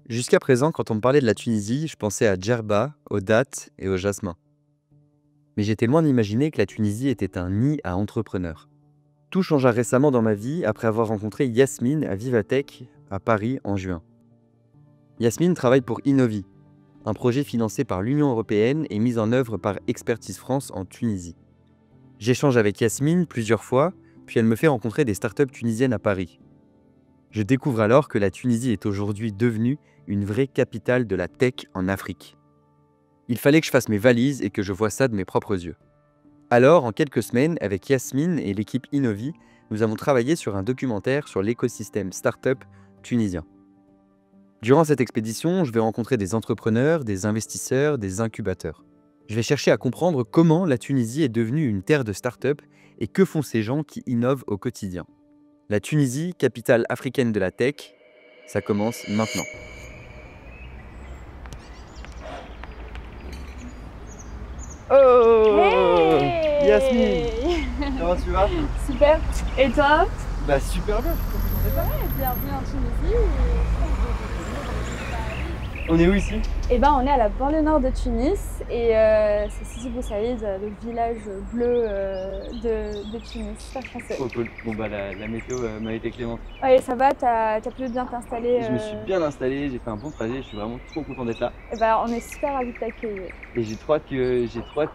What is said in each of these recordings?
Jusqu'à présent, quand on me parlait de la Tunisie, je pensais à djerba, aux dattes et au jasmin. Mais j'étais loin d'imaginer que la Tunisie était un nid à entrepreneurs. Tout changea récemment dans ma vie après avoir rencontré Yasmine à Vivatech, à Paris, en juin. Yasmine travaille pour Innovi, un projet financé par l'Union européenne et mis en œuvre par Expertise France en Tunisie. J'échange avec Yasmine plusieurs fois, puis elle me fait rencontrer des startups tunisiennes à Paris. Je découvre alors que la Tunisie est aujourd'hui devenue une vraie capitale de la tech en Afrique. Il fallait que je fasse mes valises et que je voie ça de mes propres yeux. Alors, en quelques semaines, avec Yasmine et l'équipe Innovi, nous avons travaillé sur un documentaire sur l'écosystème startup tunisien. Durant cette expédition, je vais rencontrer des entrepreneurs, des investisseurs, des incubateurs. Je vais chercher à comprendre comment la Tunisie est devenue une terre de start-up et que font ces gens qui innovent au quotidien. La Tunisie, capitale africaine de la tech, ça commence maintenant. Oh Hey Yasmine, comment tu vas? Super. Et toi? Bah super bien, je suis content d'être là. Bienvenue en Tunisie. On est où ici? Eh ben, on est à la banlieue nord de Tunis et c'est Sidi Bou Saïd, le village bleu de Tunis, super français. Trop cool. Bon bah la météo m'a été clémente. Ouais, ça va, t'as pu bien t'installer. Je me suis bien installé, j'ai fait un bon trajet, je suis vraiment trop content d'être là. Eh ben, on est super ravis de t'accueillir. Et j'ai trop hâte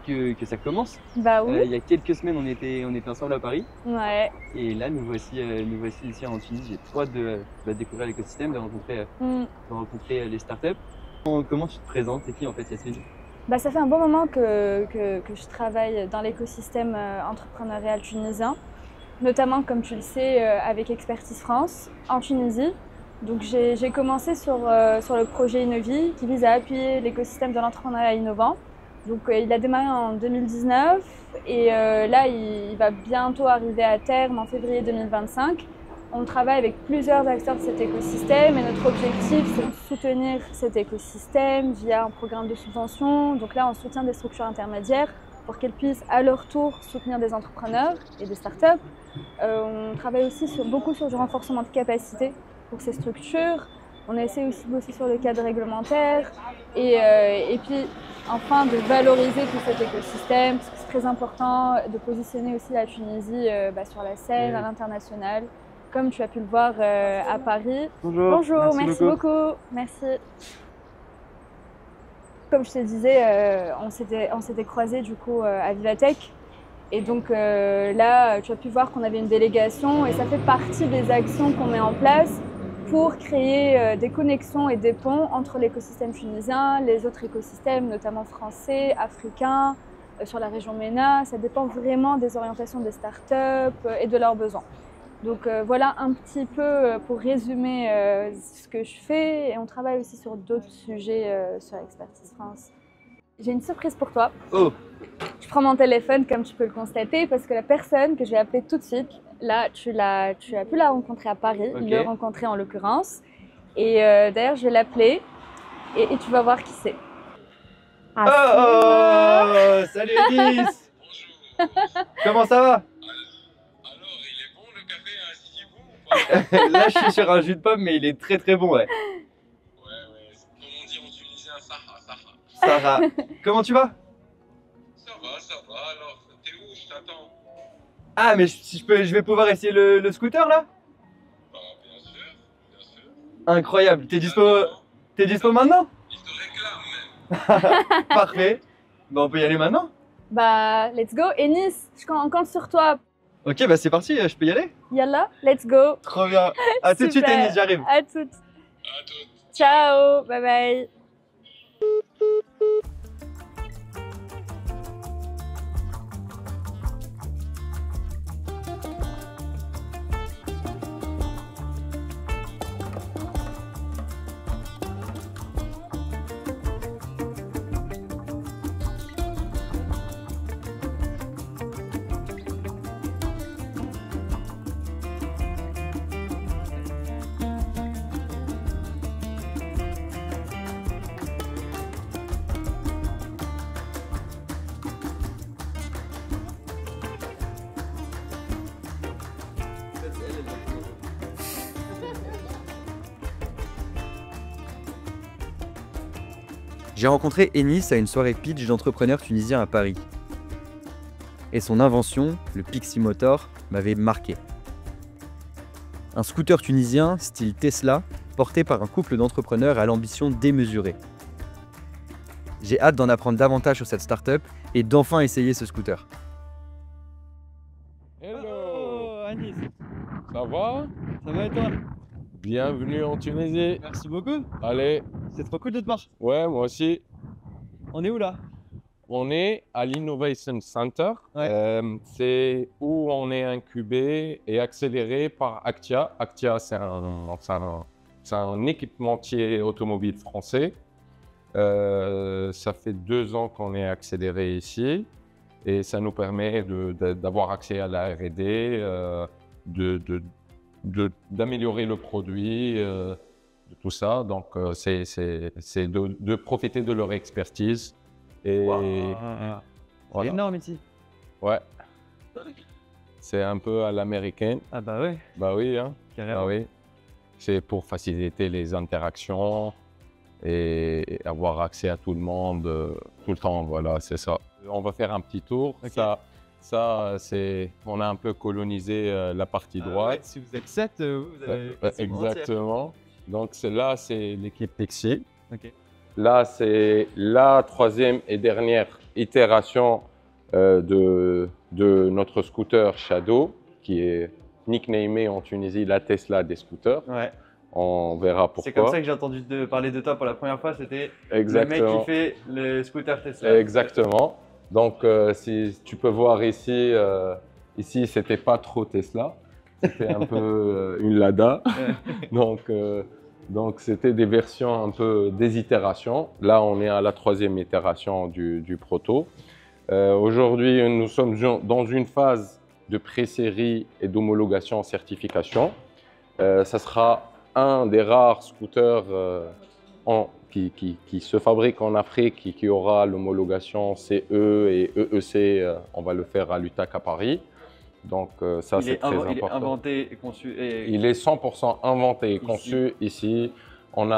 que ça commence. Bah oui. Il y a quelques semaines on était ensemble à Paris. Ouais. Et là nous voici ici en Tunisie. J'ai trop hâte de découvrir l'écosystème, de rencontrer les startups. Comment tu te présentes? C'est qui en fait Yasmine? Bah, ça fait un bon moment que je travaille dans l'écosystème entrepreneurial tunisien, notamment comme tu le sais avec Expertise France en Tunisie. Donc j'ai commencé sur le projet Innovi qui vise à appuyer l'écosystème de l'entrepreneuriat innovant. Donc il a démarré en 2019 et là il va bientôt arriver à terme en février 2025. On travaille avec plusieurs acteurs de cet écosystème et notre objectif c'est de soutenir cet écosystème via un programme de subvention. Donc là on soutient des structures intermédiaires pour qu'elles puissent à leur tour soutenir des entrepreneurs et des startups. On travaille aussi beaucoup sur du renforcement de capacité pour ces structures. On essaie aussi de bosser sur le cadre réglementaire et puis enfin de valoriser tout cet écosystème parce que c'est très important de positionner aussi la Tunisie sur la scène à l'international. Comme tu as pu le voir à Paris. Bonjour. Bonjour, merci beaucoup. Merci. Comme je te disais, on s'était croisés du coup à Vivatech. Et donc là, tu as pu voir qu'on avait une délégation et ça fait partie des actions qu'on met en place pour créer des connexions et des ponts entre l'écosystème tunisien, les autres écosystèmes, notamment français, africains, sur la région MENA. Ça dépend vraiment des orientations des startups et de leurs besoins. Donc voilà un petit peu pour résumer ce que je fais et on travaille aussi sur d'autres sujets sur Expertise France. J'ai une surprise pour toi. Oh. Je prends mon téléphone comme tu peux le constater parce que la personne que je vais appeler tout de suite, là tu as pu la rencontrer à Paris, Okay. le rencontrer en l'occurrence. Et d'ailleurs je vais l'appeler et tu vas voir qui c'est. Oh, salut Elise. Bonjour. Comment ça va? Alors, il est bon le café à Sidi Bou ou pas? Là je suis sur un jus de pomme mais il est très très bon ouais. Ouais, comme on dit en tunisien, Saha. Sarah, comment tu vas? Ça va, alors t'es où? Je t'attends. Ah mais je vais pouvoir essayer le scooter là? Bah, bien sûr. Incroyable, t'es dispo maintenant? Il te réclame même. Parfait. Bon on peut y aller maintenant? Bah let's go. Enis, on compte sur toi. Ok bah c'est parti, je peux y aller? Yalla, let's go. Trop bien. À tout de suite Super. Ennis, j'arrive. À toutes. À toute. Ciao, bye bye. J'ai rencontré Enis à une soirée pitch d'entrepreneurs tunisiens à Paris. Et son invention, le Pixie Motor, m'avait marqué. Un scooter tunisien, style Tesla, porté par un couple d'entrepreneurs à l'ambition démesurée. J'ai hâte d'en apprendre davantage sur cette start-up et d'enfin essayer ce scooter. Hello, Anis, ça va? ça va et toi? Bienvenue en Tunisie. Merci beaucoup, Allez, c'est trop cool de te voir. ouais, moi aussi. On est où là? On est à l'Innovation Center. Ouais. C'est où on est incubé et accéléré par Actia. Actia, c'est un équipementier automobile français. Ça fait 2 ans qu'on est accéléré ici et ça nous permet d'avoir accès à la R&D, d'améliorer le produit, de tout ça. Donc, c'est de profiter de leur expertise. Et C'est voilà. énorme ici. Ouais, c'est un peu à l'américaine. Ah bah ouais, Bah oui, hein. carrément. Ah oui. C'est pour faciliter les interactions et avoir accès à tout le monde tout le temps. Voilà, c'est ça. On va faire un petit tour. Ok. On a un peu colonisé la partie Ah droite. ouais, si vous êtes 7, vous avez Ouais, quasiment entière. exactement. Donc là, c'est l'équipe Pixie. Ok. Là, c'est la 3e et dernière itération de notre scooter Shadow, qui est nicknamé en Tunisie la Tesla des scooters. Ouais. On verra pourquoi. C'est comme ça que j'ai entendu parler de toi pour la première fois, c'était le mec Exactement. qui fait le scooter Tesla. Exactement. Donc, si tu peux voir ici, ici, c'était pas trop Tesla. C'était un peu une Lada. Donc, c'était des versions un peu des itérations. Là, on est à la 3e itération du proto. Aujourd'hui, nous sommes dans une phase de pré-série et d'homologation certification. Ça sera un des rares scooters qui se fabrique en Afrique et qui aura l'homologation CE et EEC. On va le faire à l'UTAC à Paris. Donc, ça, c'est très important. Il est inventé et conçu. Il est 100% inventé et conçu ici. On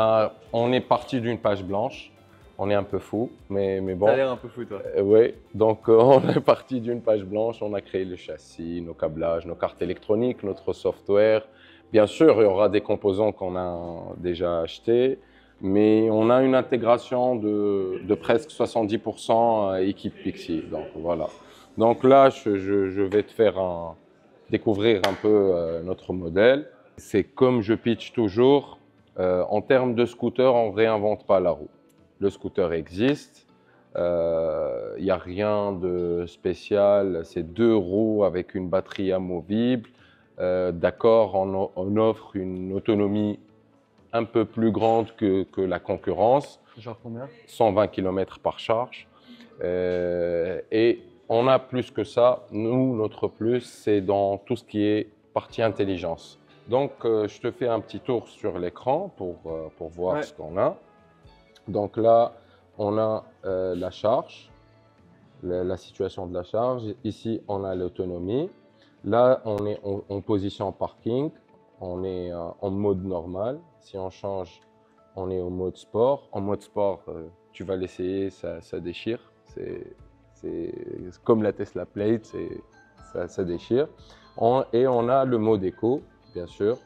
est parti d'une page blanche. On est un peu fou, mais bon. Ça a l'air un peu fou, toi. Oui, donc on est parti d'une page blanche. On a créé le châssis, nos câblages, nos cartes électroniques, notre software. Bien sûr, il y aura des composants qu'on a déjà achetés, mais on a une intégration de presque 70% équipe Pixie. Donc voilà. Donc là, je vais te faire découvrir un peu notre modèle. C'est comme je pitch toujours, en termes de scooter, on ne réinvente pas la roue. Le scooter existe, il n'y a rien de spécial, c'est 2 roues avec une batterie amovible. D'accord, on offre une autonomie un peu plus grande que la concurrence. Genre combien? 120 km par charge. Et on a plus que ça. Nous, notre plus, c'est dans tout ce qui est partie intelligence. Donc, je te fais un petit tour sur l'écran pour voir ce qu'on a. Donc là, on a la charge, la situation de la charge. Ici, on a l'autonomie. Là, on est en position parking. On est en mode normal. Si on change, on est au mode sport. En mode sport, tu vas l'essayer, ça déchire. C'est comme la Tesla Plate, ça déchire. Et on a le mode éco, bien sûr.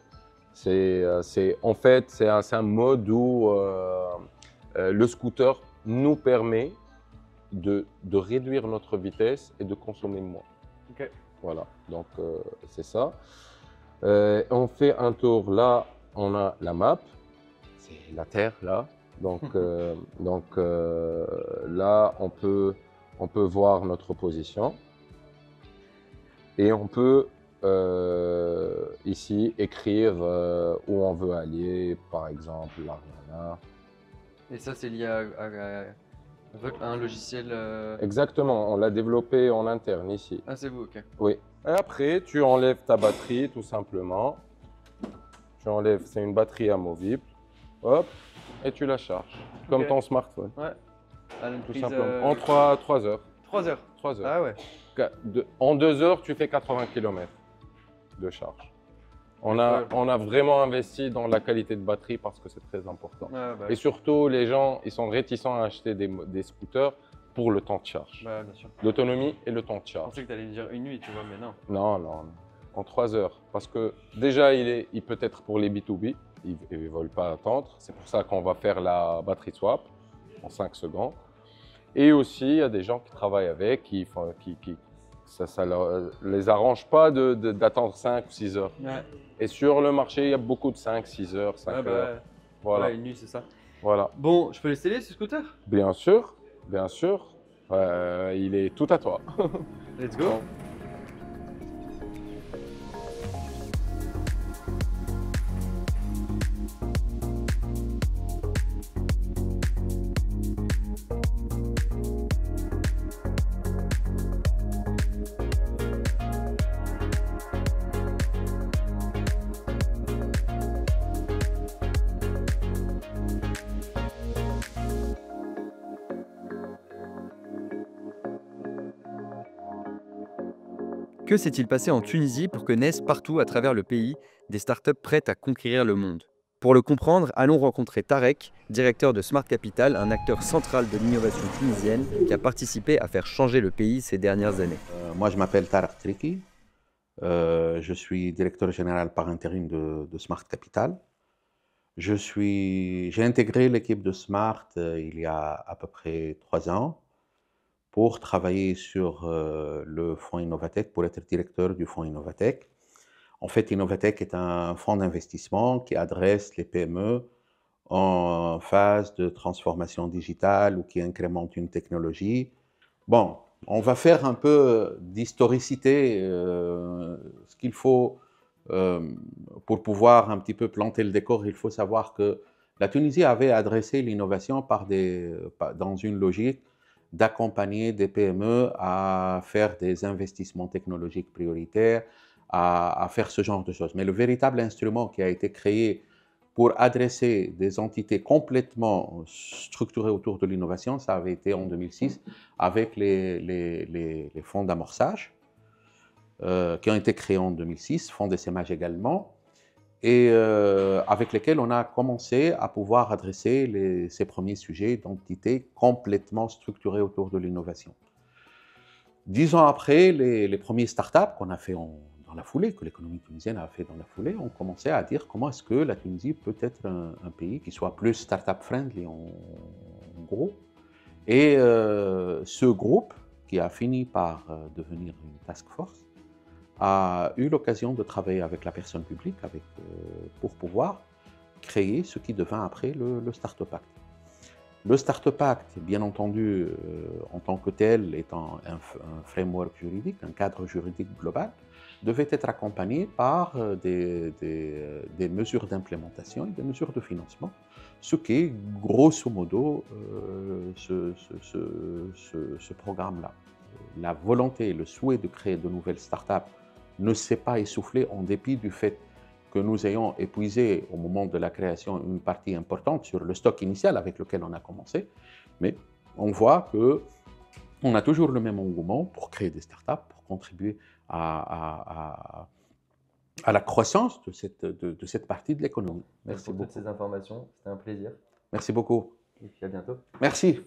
En fait, c'est un mode où le scooter nous permet de réduire notre vitesse et de consommer moins. Ok. Voilà, donc c'est ça. On fait un tour, là, on a la map, c'est la Terre, là. Donc, là, on peut voir notre position. Et on peut, ici, écrire où on veut aller, par exemple, l'Ariana. Et ça, c'est lié à un logiciel. Exactement, on l'a développé en interne ici. Ah, c'est vous, ok. Oui. Et après, tu enlèves ta batterie, tout simplement. Tu enlèves, c'est une batterie amovible. Hop, et tu la charges. Comme ton smartphone. Ouais. Tout simplement. En 3 heures. 3 heures. 3 heures. Ah ouais. En 2 heures, tu fais 80 km de charge. On a vraiment investi dans la qualité de batterie parce que c'est très important. Ouais, bah, Et surtout, les gens, ils sont réticents à acheter des scooters pour le temps de charge. bah, bien sûr. L'autonomie et le temps de Je charge. pensais que tu allais me dire une nuit, tu vois, mais non. Non, non, en 3 heures. Parce que déjà, il peut être pour les B2B, ils ne veulent pas attendre. C'est pour ça qu'on va faire la batterie swap en 5 secondes. Et aussi, il y a des gens qui travaillent avec, ça les arrange pas d'attendre 5 ou 6 heures. Ouais, Et sur le marché, il y a beaucoup de 5, 6 heures, 5 ouais, bah, heures. Voilà. ouais, une nuit, c'est ça. Voilà. Bon, je peux l'essayer ce scooter? Bien sûr, bien sûr. Il est tout à toi. Let's go. Que s'est-il passé en Tunisie pour que naissent partout à travers le pays des startups prêtes à conquérir le monde? Pour le comprendre, allons rencontrer Tarek, directeur de Smart Capital, un acteur central de l'innovation tunisienne qui a participé à faire changer le pays ces dernières années. Moi, je m'appelle Tarek Triki. Je suis directeur général par intérim de Smart Capital. J'ai intégré l'équipe de Smart il y a à peu près 3 ans pour travailler sur le fonds Innovatech, pour être directeur du fonds Innovatech. En fait, Innovatech est un fonds d'investissement qui adresse les PME en phase de transformation digitale ou qui incrémente une technologie. Bon, on va faire un peu d'historicité, ce qu'il faut pour pouvoir un petit peu planter le décor. Il faut savoir que la Tunisie avait adressé l'innovation dans une logique d'accompagner des PME à faire des investissements technologiques prioritaires, à faire ce genre de choses. Mais le véritable instrument qui a été créé pour adresser des entités complètement structurées autour de l'innovation, ça avait été en 2006 avec les fonds d'amorçage qui ont été créés en 2006, fonds d'essaimage également, et avec lesquels on a commencé à pouvoir adresser ces premiers sujets d'entités complètement structurées autour de l'innovation. 10 ans après, les premiers startups qu'on a fait dans la foulée, que l'économie tunisienne a fait dans la foulée, ont commencé à dire comment est-ce que la Tunisie peut être un pays qui soit plus startup friendly en gros. Et ce groupe, qui a fini par devenir une task force, a eu l'occasion de travailler avec la personne publique pour pouvoir créer ce qui devint après le Startup Act. Le Startup Act, bien entendu, en tant que tel, étant un framework juridique, un cadre juridique global, devait être accompagné par des mesures d'implémentation et des mesures de financement, ce qui est grosso modo ce programme-là. La volonté et le souhait de créer de nouvelles startups ne s'est pas essoufflé en dépit du fait que nous ayons épuisé au moment de la création une partie importante sur le stock initial avec lequel on a commencé, mais on voit qu'on a toujours le même engouement pour créer des startups, pour contribuer à la croissance de cette partie de l'économie. Merci pour toutes ces informations, c'était un plaisir. Merci beaucoup. Et puis à bientôt. Merci.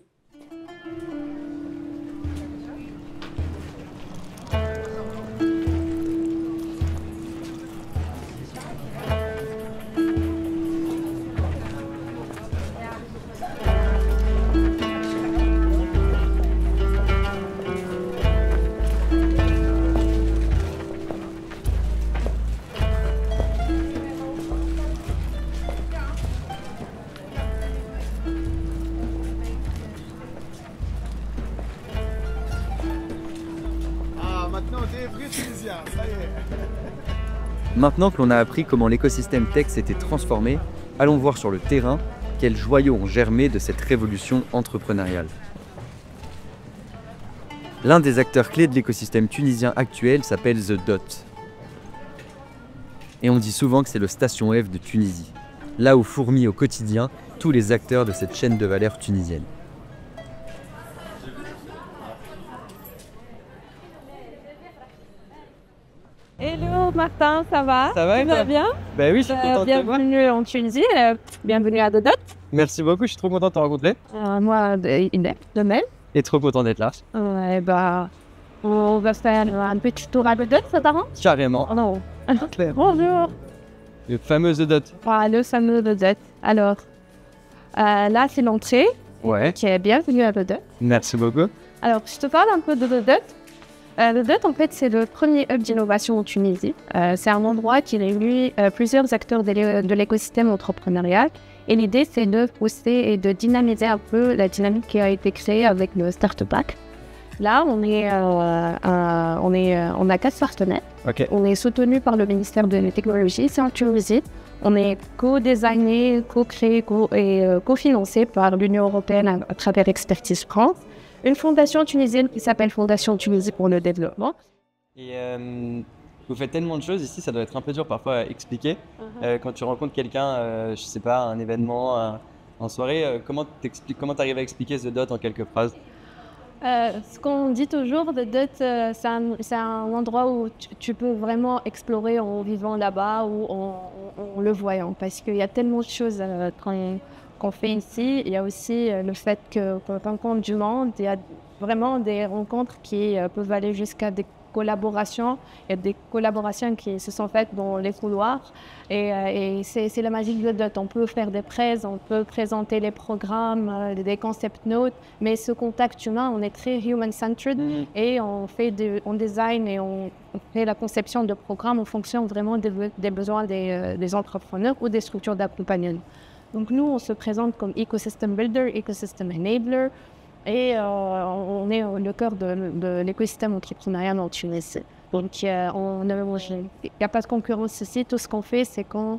Maintenant que l'on a appris comment l'écosystème tech s'était transformé, allons voir sur le terrain quels joyaux ont germé de cette révolution entrepreneuriale. L'un des acteurs clés de l'écosystème tunisien actuel s'appelle The Dot. Et on dit souvent que c'est le Station F de Tunisie, là où fourmillent au quotidien tous les acteurs de cette chaîne de valeur tunisienne. Hello Martin, ça va? Ça va et Tu vas toi? bien? Bah oui, je suis content de te voir. Bienvenue en Tunisie, bienvenue à Dodot. Merci beaucoup, je suis trop content de te rencontrer. Moi, de même. Et trop content d'être là. Ouais, bah, on va faire un petit tour à Dodot, ça t'arrange? Carrément. Oh non. Bonjour. Le fameux The Dot. Ah, le fameux Dodot. Alors, là, c'est l'entrée. Ouais. Qui est bienvenue à Dodot. Merci beaucoup. Alors, je te parle un peu de Dodot. Dodot, en fait, c'est le premier hub d'innovation en Tunisie. C'est un endroit qui réunit plusieurs acteurs de l'écosystème entrepreneurial. Et l'idée, c'est de pousser et de dynamiser un peu la dynamique qui a été créée avec le Startup Pack. Là, on a 4 partenaires. Ok. On est soutenu par le ministère de la Technologie, c'est en Tunisie. On est co-designé, co-créé et co-financé par l'Union européenne à travers Expertise France. Une fondation tunisienne qui s'appelle Fondation Tunisie pour le développement. Et vous faites tellement de choses ici, ça doit être un peu dur parfois à expliquer. Quand tu rencontres quelqu'un, je sais pas, un événement, en soirée, comment tu arrives à expliquer The Dot en quelques phrases? Ce qu'on dit toujours, The Dot, c'est un endroit où tu peux vraiment explorer en vivant là-bas ou en le voyant. Parce qu'il y a tellement de choses qu'on fait ici. Il y a aussi le fait qu'on rencontre du monde. Il y a vraiment des rencontres qui peuvent aller jusqu'à des collaborations. Il y a des collaborations qui se sont faites dans les couloirs. Et c'est la magie de Dot. On peut faire des presse, on peut présenter les programmes, des concept notes. Mais ce contact humain, on est très human-centered. Et on design et on fait la conception de programmes en fonction vraiment des besoins des entrepreneurs ou des structures d'accompagnement. Donc nous, on se présente comme Ecosystem Builder, Ecosystem Enabler. Et on est le cœur de l'écosystème entrepreneurial en Tunisie. Donc il n'y a pas de concurrence ici. Tout ce qu'on fait, c'est qu'on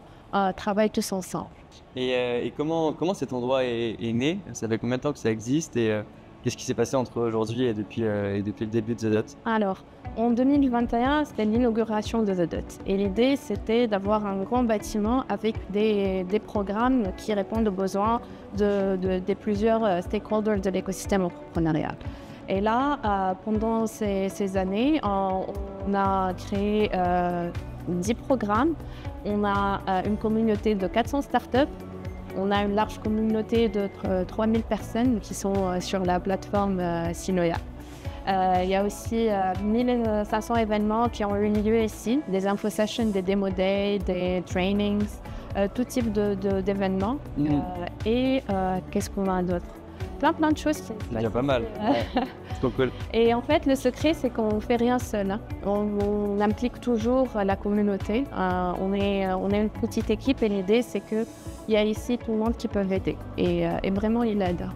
travaille tous ensemble. Et comment cet endroit est né? Ça fait combien de temps que ça existe? Et qu'est-ce qui s'est passé entre aujourd'hui et depuis le début de The Dot? Alors, en 2021, c'était l'inauguration de The Dot. Et l'idée, c'était d'avoir un grand bâtiment avec des programmes qui répondent aux besoins de plusieurs stakeholders de l'écosystème entrepreneurial. Et là, pendant ces années, on a créé 10 programmes. On a une communauté de 400 startups. On a une large communauté de 3000 personnes qui sont sur la plateforme Sinoia. Il y a aussi 1500 événements qui ont eu lieu ici, des info sessions, des demo days, des trainings, tout type d'événements. Et qu'est-ce qu'on a d'autre? Plein de choses. C'est déjà pas mal. C'est trop cool. Et en fait, le secret, c'est qu'on ne fait rien seul. Hein. On implique toujours la communauté. On est une petite équipe et l'idée, c'est qu'il y a ici tout le monde qui peut aider. Et vraiment, il aide.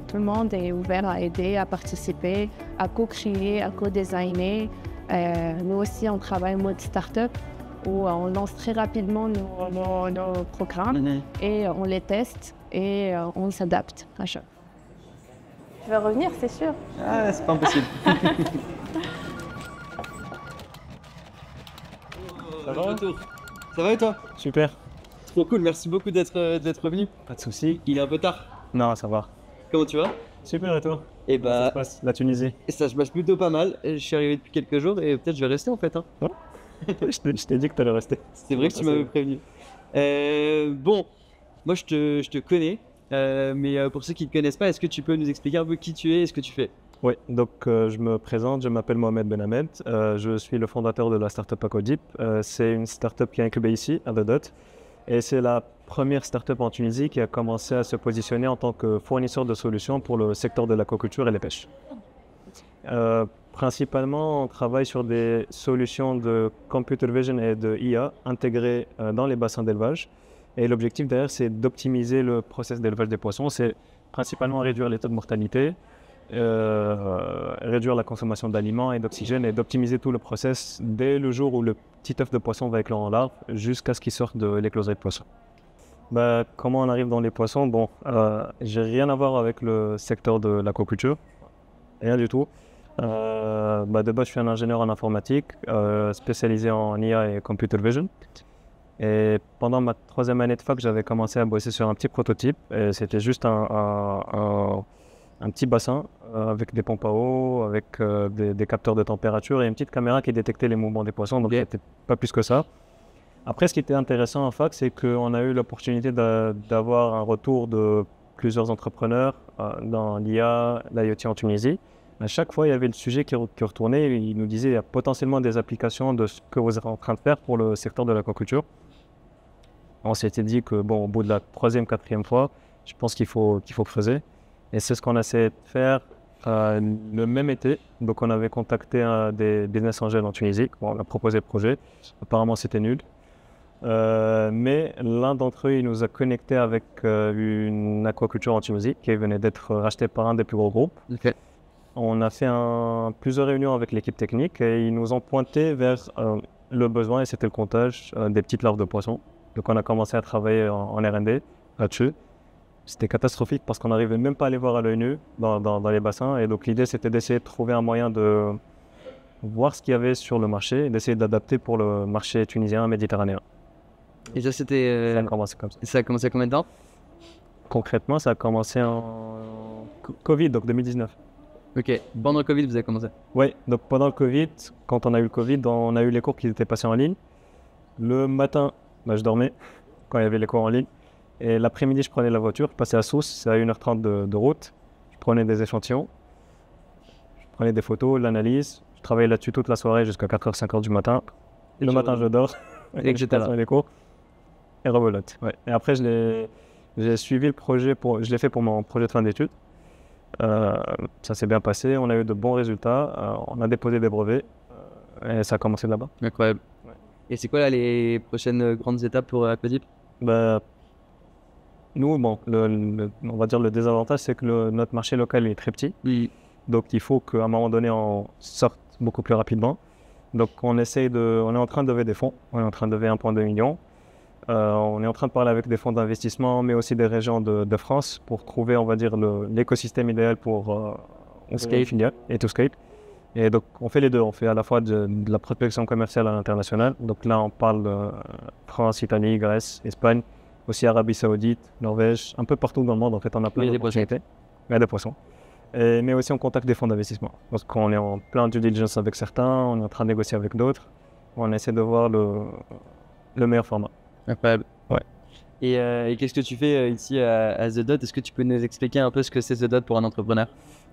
Tout le monde est ouvert à aider, à participer, à co-créer, à co-designer. Nous aussi, on travaille en mode start-up où on lance très rapidement nos programmes et on les teste et on s'adapte à chaque. Tu vas revenir, c'est sûr. Ah, c'est pas impossible. Ça va? Ça va et toi? Super. Trop cool, merci beaucoup d'être venu. Pas de soucis. Il est un peu tard. Non, ça va. Comment tu vas? Super, et toi? Et Comment ça bah, se passe, la Tunisie? ça se passe plutôt pas mal. Je suis arrivé depuis quelques jours et peut-être je vais rester en fait. Hein. Je t'ai dit que t'allais rester. C'est vrai que tu m'avais prévenu. Bon, moi je te connais, mais pour ceux qui ne te connaissent pas, est-ce que tu peux nous expliquer un peu qui tu es et ce que tu fais? Oui, donc je me présente, je m'appelle Mohamed Benhamed, je suis le fondateur de la startup Acodip. C'est une startup qui est incubée ici, à The Dot, et c'est la première startup en Tunisie qui a commencé à se positionner en tant que fournisseur de solutions pour le secteur de l'aquaculture et les pêches. Principalement, on travaille sur des solutions de computer vision et de IA intégrées dans les bassins d'élevage. Et l'objectif derrière, c'est d'optimiser le process d'élevage des poissons. C'est principalement réduire les taux de mortalité, réduire la consommation d'aliments et d'oxygène et d'optimiser tout le process dès le jour où le petit œuf de poisson va éclore en larve jusqu'à ce qu'il sorte de l'écloserie de poisson. Comment on arrive dans les poissons? Bon, j'ai rien à voir avec le secteur de l'aquaculture, rien du tout. De base, je suis un ingénieur en informatique, spécialisé en IA et computer vision. Et pendant ma 3e année de fac, j'avais commencé à bosser sur un petit prototype. C'était juste un un petit bassin avec des pompes à eau, avec des capteurs de température et une petite caméra qui détectait les mouvements des poissons, donc c'était pas plus que ça. Après, ce qui était intéressant en fac, c'est qu'on a eu l'opportunité d'avoir un retour de plusieurs entrepreneurs dans l'IA, l'IoT en Tunisie. À chaque fois, il y avait le sujet qui retournait et il nous disait qu'il y a potentiellement des applications de ce que vous êtes en train de faire pour le secteur de l'aquaculture. On s'était dit que, bon, au bout de la troisième, quatrième fois, je pense qu'il faut creuser. Et c'est ce qu'on a essayé de faire le même été. Donc, on avait contacté des business angels en Tunisie. On a proposé le projet. Apparemment, c'était nul. Mais l'un d'entre eux, il nous a connecté avec une aquaculture en Tunisie qui venait d'être rachetée par un des plus gros groupes. Ok. On a fait plusieurs réunions avec l'équipe technique et ils nous ont pointé vers le besoin et c'était le comptage des petites larves de poissons. Donc on a commencé à travailler en R&D là-dessus. C'était catastrophique parce qu'on n'arrivait même pas à les voir à l'œil nu dans les bassins. Et donc l'idée c'était d'essayer de trouver un moyen de voir ce qu'il y avait sur le marché et d'essayer d'adapter pour le marché tunisien méditerranéen. Et ça, c'était. Ça a commencé comme ça. Ça a commencé à combien de temps? Concrètement, ça a commencé en Covid, donc 2019. Ok, pendant le Covid, vous avez commencé. Oui, donc pendant le Covid, quand on a eu le Covid, on a eu les cours qui étaient passés en ligne. Le matin, je dormais quand il y avait les cours en ligne. Et l'après-midi, je prenais la voiture, je passais à Sousse, c'est à 1h30 de route. Je prenais des échantillons, je prenais des photos, l'analyse. Je travaillais là-dessus toute la soirée jusqu'à 4h, 5h du matin. Le matin, je dors. Et que j'étais là. Les cours. Et rebelote. Ouais. Et après, j'ai suivi le projet, je l'ai fait pour mon projet de fin d'études. Ça s'est bien passé, on a eu de bons résultats, on a déposé des brevets et ça a commencé là-bas. Incroyable. Ouais. Et c'est quoi là, les prochaines grandes étapes pour Aquadip? Nous, bon, on va dire le désavantage, c'est que notre marché local est très petit. Oui. Donc il faut qu'à un moment donné, on sorte beaucoup plus rapidement. Donc on est en train de lever des fonds, on est en train de lever 1,2 million. On est en train de parler avec des fonds d'investissement, mais aussi des régions de France pour trouver, on va dire, l'écosystème idéal pour scale et to scale. Et donc, on fait les deux. On fait à la fois de la prospection commerciale à l'international. Donc là, on parle de France, Italie, Grèce, Espagne, aussi Arabie Saoudite, Norvège, un peu partout dans le monde. En fait, on a plein d'opportunités. Il y a des poissons. Mais aussi, on contacte des fonds d'investissement. Parce qu'on est en plein due diligence avec certains, on est en train de négocier avec d'autres. On essaie de voir le meilleur format. Incroyable. Ouais. Et qu'est-ce que tu fais ici à The Dot? Est-ce que tu peux nous expliquer un peu ce que c'est The Dot pour un entrepreneur?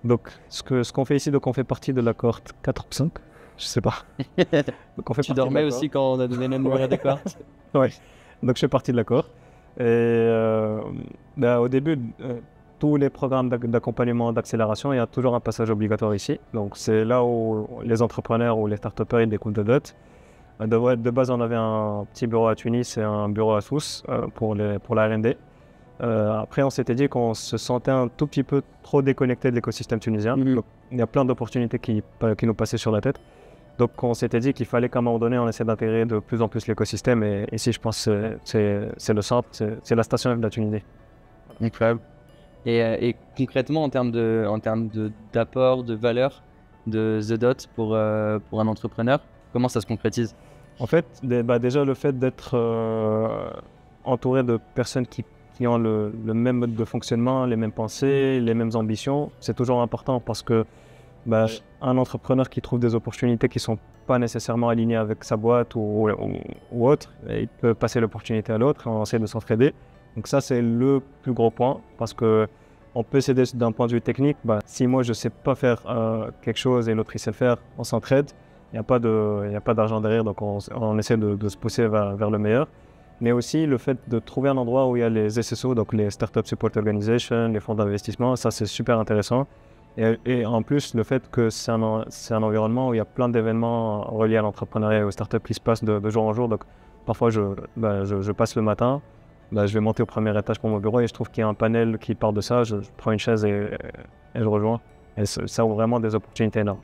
Donc, ce qu'on fait ici, donc on fait partie de la cohorte 4 ou 5, je sais pas. Donc, on fait tu dormais aussi quand on a donné le numéro de cohorte? Oui, donc je fais partie de la cohorte. Et au début, tous les programmes d'accompagnement, d'accélération, il y a toujours un passage obligatoire ici. Donc c'est là où les entrepreneurs ou les start-upers ils découvrent The Dot. De base, on avait un petit bureau à Tunis et un bureau à Sousse pour la R&D. Après, on s'était dit qu'on se sentait un tout petit peu trop déconnecté de l'écosystème tunisien. Donc, il y a plein d'opportunités qui nous passaient sur la tête. Donc, on s'était dit qu'il fallait qu'à un moment donné, on essaie d'intégrer de plus en plus l'écosystème. Et ici, je pense que c'est le centre, c'est la station F de la Tunisie. Incroyable. Et concrètement, en termes d'apport, de valeur de The Dot pour un entrepreneur, comment ça se concrétise? En fait, déjà le fait d'être entouré de personnes qui ont le même mode de fonctionnement, les mêmes pensées, les mêmes ambitions, c'est toujours important parce que un entrepreneur qui trouve des opportunités qui ne sont pas nécessairement alignées avec sa boîte ou autre, il peut passer l'opportunité à l'autre et on essaie de s'entraider. Donc ça, c'est le plus gros point parce qu'on peut s'aider d'un point de vue technique. Si moi, je ne sais pas faire quelque chose et l'autre, il sait le faire, on s'entraide. Il n'y a pas d'argent derrière, donc on essaie de se pousser vers le meilleur. Mais aussi le fait de trouver un endroit où il y a les SSO, donc les Startup Support Organizations, les fonds d'investissement, ça c'est super intéressant. Et en plus, le fait que c'est un environnement où il y a plein d'événements reliés à l'entrepreneuriat et aux startups qui se passent de jour en jour. Donc parfois, je passe le matin, je vais monter au premier étage pour mon bureau et je trouve qu'il y a un panel qui part de ça. Je prends une chaise et je rejoins. Et ça ouvre vraiment des opportunités énormes.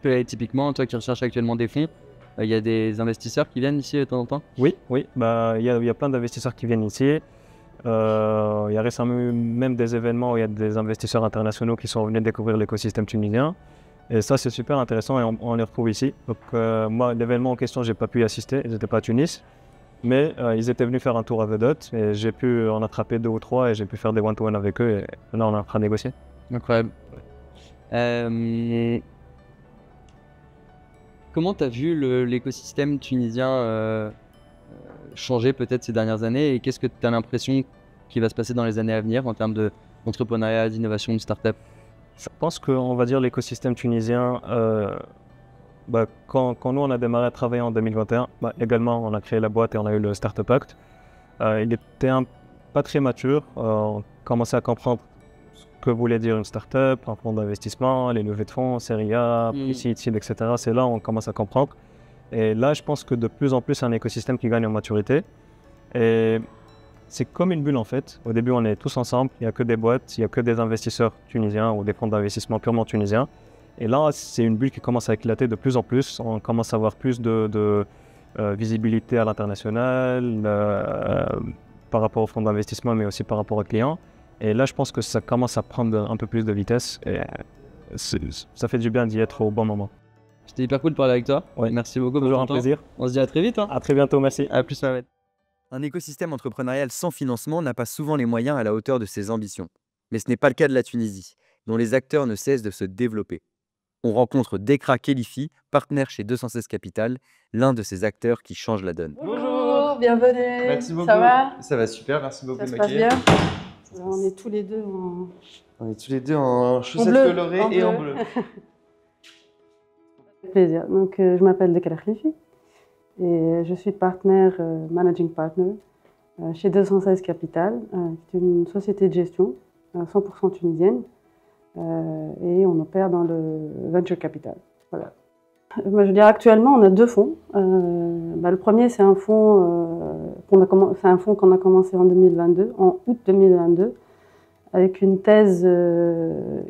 Et typiquement, toi qui recherches actuellement des fonds, il y a des investisseurs qui viennent ici de temps en temps? Oui, il y a plein d'investisseurs qui viennent ici. Il y a récemment eu même des événements où il y a des investisseurs internationaux qui sont venus découvrir l'écosystème tunisien. Et ça, c'est super intéressant et on les retrouve ici. Donc moi, l'événement en question, j'ai pas pu y assister, ils n'étaient pas à Tunis. Mais ils étaient venus faire un tour à The Dot et j'ai pu en attraper 2 ou 3 et j'ai pu faire des one-to-one avec eux. Et là, on est en train de négocier. Incroyable. Comment tu as vu l'écosystème tunisien changer peut-être ces dernières années et qu'est-ce que tu as l'impression qui va se passer dans les années à venir en termes d'entrepreneuriat, d'innovation, de start-up? Je pense qu'on va dire l'écosystème tunisien, quand nous on a démarré à travailler en 2021, également on a créé la boîte et on a eu le Startup Act. Il était pas très mature, on commençait à comprendre ce que voulait dire une start-up, un fonds d'investissement, les levées de fonds, série A, pre-seed, seed, etc. C'est là où on commence à comprendre. Et là, je pense que de plus en plus, c'est un écosystème qui gagne en maturité. Et c'est comme une bulle en fait. Au début, on est tous ensemble, il n'y a que des boîtes, il n'y a que des investisseurs tunisiens ou des fonds d'investissement purement tunisiens. Et là, c'est une bulle qui commence à éclater de plus en plus. On commence à avoir plus de visibilité à l'international par rapport aux fonds d'investissement, mais aussi par rapport aux clients. Et là, je pense que ça commence à prendre un peu plus de vitesse. Et ça fait du bien d'y être au bon moment. C'était hyper cool de parler avec toi. Ouais. Merci beaucoup. Toujours un plaisir. On se dit à très vite. À très bientôt, merci. À plus, Mohamed. Un écosystème entrepreneurial sans financement n'a pas souvent les moyens à la hauteur de ses ambitions. Mais ce n'est pas le cas de la Tunisie, dont les acteurs ne cessent de se développer. On rencontre Dekra Kelifi, partenaire chez 216 Capital, l'un de ces acteurs qui change la donne. Bonjour, bienvenue. Merci beaucoup. Ça va? Ça va super, merci beaucoup. Ça se passe bien? On est tous les deux en chaussettes bleu, colorées en et en bleu. bleu. Plaisir. Donc, je m'appelle Dekra Kelifi et je suis partenaire, managing partner chez 216 Capital, qui est une société de gestion 100% tunisienne et on opère dans le venture capital. Voilà. Moi, je dirais actuellement, on a deux fonds. Le premier, c'est un fonds qu'on a commencé en 2022, en août 2022, avec une thèse que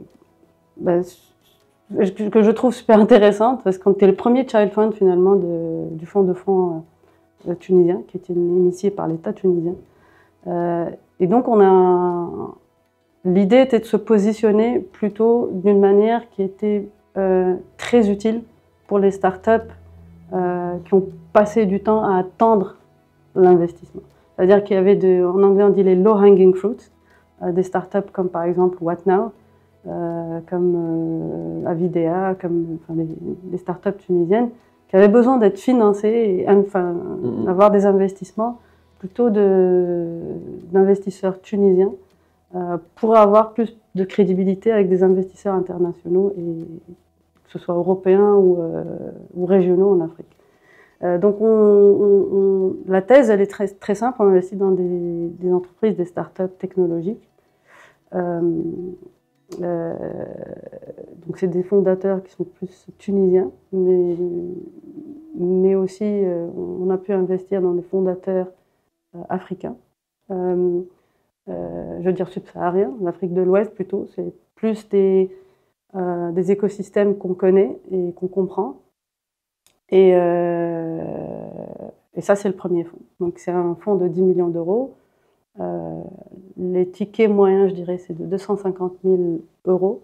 je trouve super intéressante parce qu'on était le premier child fund finalement du fonds de fonds tunisien qui était initié par l'État tunisien. Et donc l'idée était de se positionner plutôt d'une manière qui était très utile pour les startups qui ont passé du temps à attendre l'investissement. C'est-à-dire qu'il y avait en anglais on dit les low hanging fruits, des startups comme par exemple Whatnow, comme Avidea, des startups tunisiennes qui avaient besoin d'être financées et avoir des investissements plutôt d'investisseurs tunisiens pour avoir plus de crédibilité avec des investisseurs internationaux, et que ce soit européens ou régionaux en Afrique. Donc la thèse, elle est très, très simple. On investit dans des entreprises, des startups technologiques. Donc c'est des fondateurs qui sont plus tunisiens, mais aussi on a pu investir dans des fondateurs africains. Je veux dire subsahariens, l'Afrique de l'Ouest plutôt. C'est plus des écosystèmes qu'on connaît et qu'on comprend. Et ça, c'est le premier fonds. Donc c'est un fonds de 10 millions d'euros. Les tickets moyens, je dirais, c'est de 250 000 euros.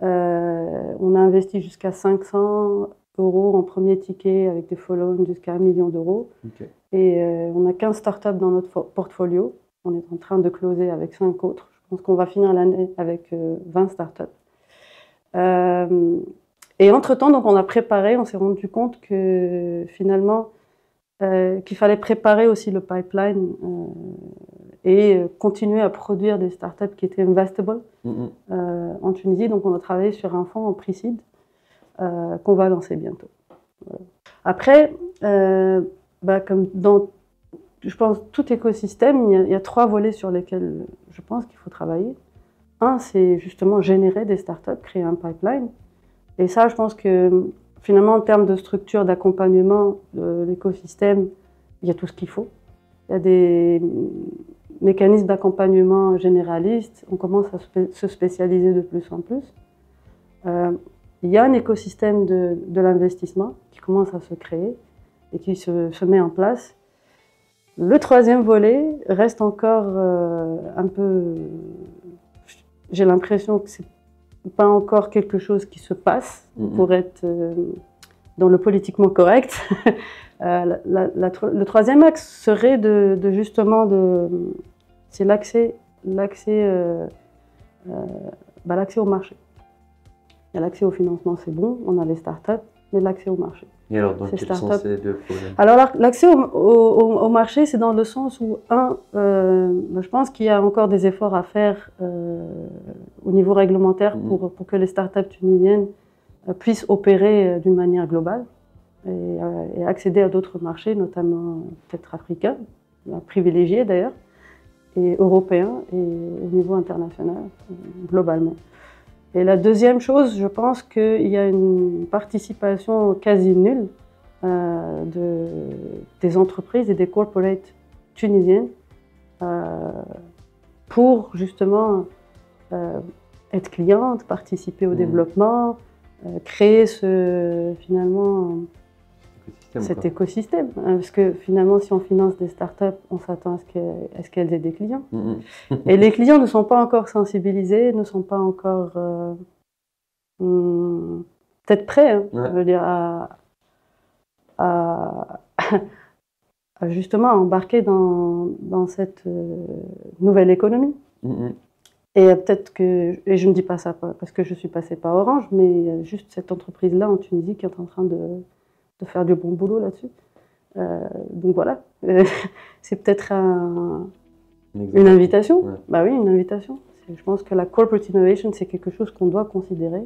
On a investi jusqu'à 500 euros en premier ticket avec des follow-on jusqu'à 1 million d'euros. Okay. Et on a 15 startups dans notre portfolio. On est en train de closer avec 5 autres. Je pense qu'on va finir l'année avec 20 startups. Et entre-temps, donc, on s'est rendu compte que finalement, qu'il fallait préparer aussi le pipeline et continuer à produire des startups qui étaient investable en Tunisie. Donc on a travaillé sur un fonds en pre-seed qu'on va lancer bientôt. Voilà. Après, comme dans, je pense, tout écosystème, il y a 3 volets sur lesquels je pense qu'il faut travailler. Un, c'est justement générer des startups, créer un pipeline. Et ça, je pense que finalement, en termes de structure, d'accompagnement de l'écosystème, il y a tout ce qu'il faut. Il y a des mécanismes d'accompagnement généralistes. On commence à se spécialiser de plus en plus. Il y a un écosystème de l'investissement qui commence à se créer et qui se met en place. Le 3e volet reste encore un peu... J'ai l'impression que c'est pas encore quelque chose qui se passe pour être dans le politiquement correct. Le 3e axe serait c'est l'accès bah, l'accès au marché. Il y a l'accès au financement, c'est bon, on a les startups, mais l'accès au marché. Et alors, dans Ces quel sens startups. c'est deux problèmes? Alors, l'accès au marché, c'est dans le sens où, je pense qu'il y a encore des efforts à faire au niveau réglementaire pour que les startups tunisiennes puissent opérer d'une manière globale et accéder à d'autres marchés, notamment peut-être africains, privilégiés d'ailleurs, et européens, et au niveau international, globalement. Et la deuxième chose, je pense qu'il y a une participation quasi nulle des entreprises et des corporates tunisiennes pour justement être clientes, participer au développement, créer finalement cet écosystème. Parce que finalement, si on finance des startups, on s'attend à ce qu'elles aient des clients. Et les clients ne sont pas encore sensibilisés, ne sont pas encore peut-être prêts, hein, je veux dire, à justement embarquer dans cette nouvelle économie. Et peut-être que, et je ne dis pas ça parce que je suis passée par Orange, mais juste cette entreprise-là en Tunisie qui est en train de faire du bon boulot là-dessus. Donc voilà, c'est peut-être une invitation. Bah oui, une invitation. Je pense que la corporate innovation, c'est quelque chose qu'on doit considérer